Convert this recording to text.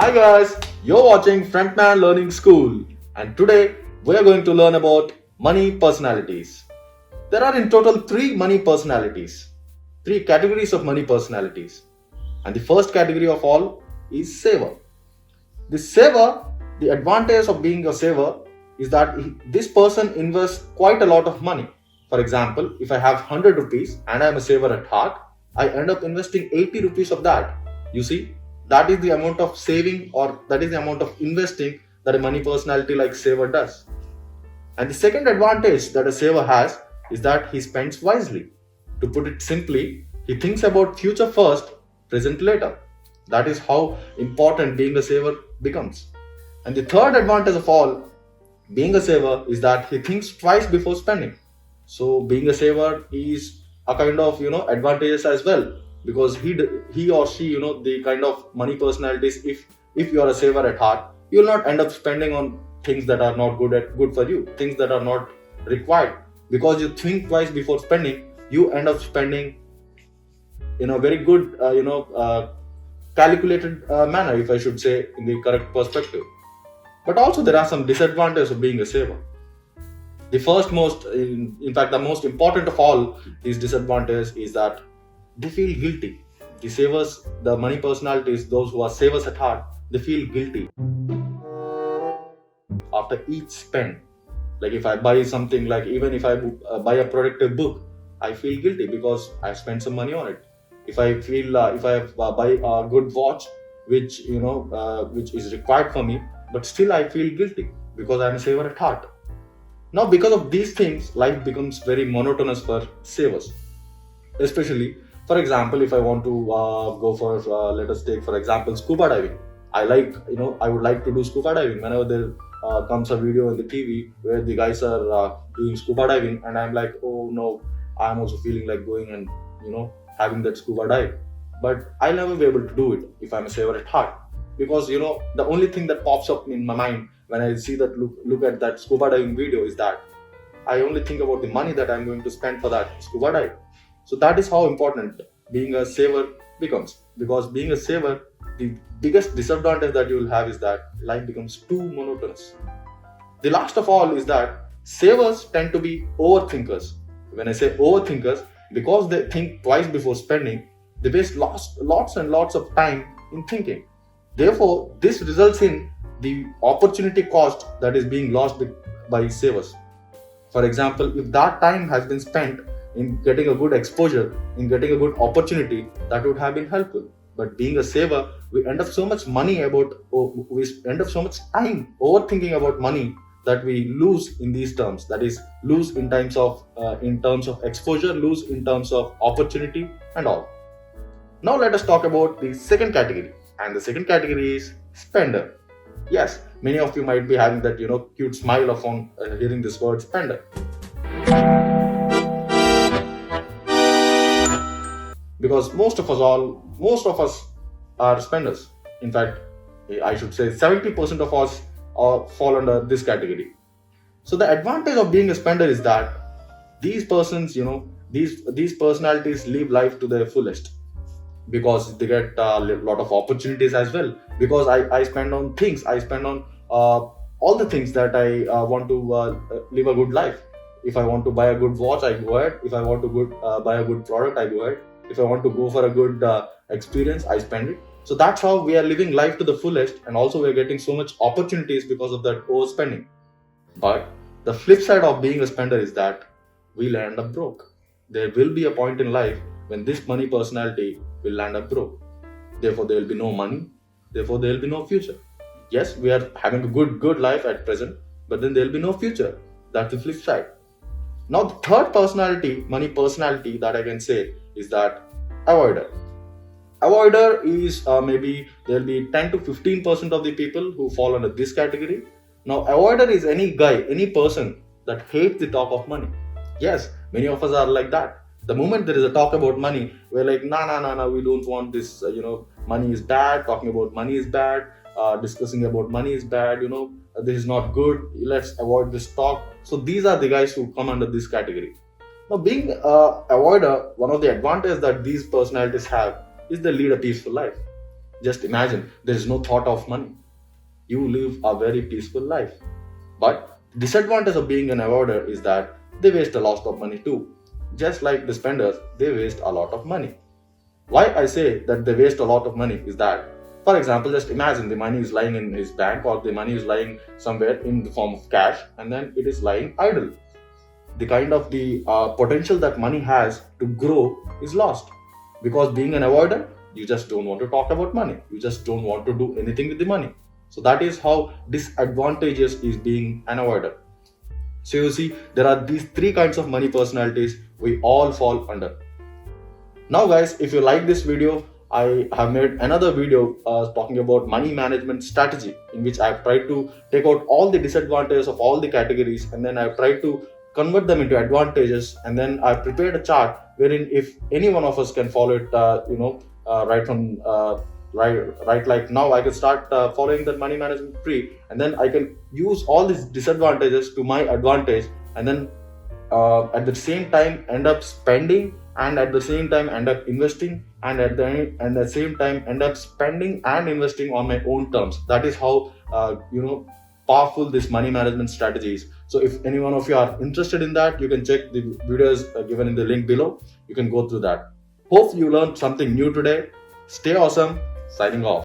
Hi guys, you're watching Frontman Learning School, and today we are going to learn about money personalities. There are in total three money personalities, three categories of money personalities, and the first category of all is saver. The saver, the advantage of being a saver is that this person invests quite a lot of money. For example, if I have 100 rupees and I am a saver at heart, I end up investing 80 rupees of that. You see, that is the amount of saving or that is the amount of investing that a money personality like saver does. And the second advantage that a saver has is that he spends wisely. To put it simply, he thinks about future first, present later. That is how important being a saver becomes. And the third advantage of all, being a saver, is that he thinks twice before spending. So being a saver is a kind of advantages as well, because he or she, the kind of money personalities, if you are a saver at heart, you will not end up spending on things that are not good for you, things that are not required. Because you think twice before spending, you end up spending in a very good calculated manner, if I should say, in the correct perspective. But also there are some disadvantages of being a saver. The first most, in fact, the most important of all these disadvantages is that they feel guilty. The savers, the money personalities, those who are savers at heart, they feel guilty after each spend. Like if I buy something, like even if I buy a productive book, I feel guilty because I spent some money on it. If I feel, if I buy a good watch, which is required for me, but still I feel guilty because I'm a saver at heart. Now, because of these things, life becomes very monotonous for savers. Especially, for example, if I want to go for, let us take for example, scuba diving. I would like to do scuba diving whenever there comes a video on the TV where the guys are doing scuba diving, and I'm like, oh no, I'm also feeling like going and having that scuba dive. But I'll never be able to do it if I'm a saver at heart, because the only thing that pops up in my mind when I see that look at that scuba diving video is that I only think about the money that I'm going to spend for that scuba dive. So that is how important being a saver becomes. Because being a saver, the biggest disadvantage that you will have is that life becomes too monotonous. The last of all is that savers tend to be overthinkers. When I say overthinkers, because they think twice before spending, they waste lots and lots of time in thinking. Therefore, this results in the opportunity cost that is being lost by savers. For example, if that time has been spent in getting a good exposure, in getting a good opportunity, that would have been helpful. But being a saver, we end up so much we end up so much time overthinking about money that we lose in these terms. That is, lose in terms of exposure, lose in terms of opportunity and all. Now let us talk about the second category, and the second category is spender. Yes, many of you might be having that cute smile upon hearing this word spender, because most of us are spenders. In fact, I should say 70% of us fall under this category. So the advantage of being a spender is that these persons, these personalities live life to their fullest, because they get a lot of opportunities as well. Because I spend on things, I spend on all the things that I want to live a good life. If I want to buy a good watch, I go ahead. If I want to buy a good product, I go ahead. If I want to go for a good experience, I spend it. So that's how we are living life to the fullest, and also we're getting so much opportunities because of that overspending. But the flip side of being a spender is that we'll end up broke. There will be a point in life when this money personality will land up broke. Therefore, there will be no money. Therefore, there will be no future. Yes, we are having a good life at present, but then there will be no future. That's the flip side. Now, the third personality, money personality that I can say is that avoider. Avoider is maybe there will be 10 to 15% of the people who fall under this category. Now, avoider is any guy, any person that hates the talk of money. Yes, many of us are like that. The moment there is a talk about money, we're like, nah, we don't want this. Money is bad. Talking about money is bad. Discussing about money is bad. This is not good. Let's avoid this talk. So these are the guys who come under this category. Now, being a avoider, one of the advantages that these personalities have is they lead a peaceful life. Just imagine there is no thought of money. You live a very peaceful life. But disadvantage of being an avoider is that they waste a lot of money too. Just like the spenders, they waste a lot of money. Why I say that they waste a lot of money is that, for example, just imagine the money is lying in his bank or the money is lying somewhere in the form of cash and then it is lying idle. The kind of the potential that money has to grow is lost, because being an avoider, you just don't want to talk about money, you just don't want to do anything with the money. So that is how disadvantageous is being an avoider. So you see, there are these three kinds of money personalities we all fall under. Now guys, if you like this video, I have made another video talking about money management strategy, in which I've tried to take out all the disadvantages of all the categories and then I've tried to convert them into advantages, and then I've prepared a chart wherein if any one of us can follow it, right from right like now I can start following that money management tree, and then I can use all these disadvantages to my advantage, and then at the same time end up spending, and at the same time end up investing, and at the same time end up spending and investing on my own terms. That is how powerful this money management strategy is. So if any one of you are interested in that, you can check the videos given in the link below. You can go through that. Hope you learned something new today. Stay awesome. Signing off.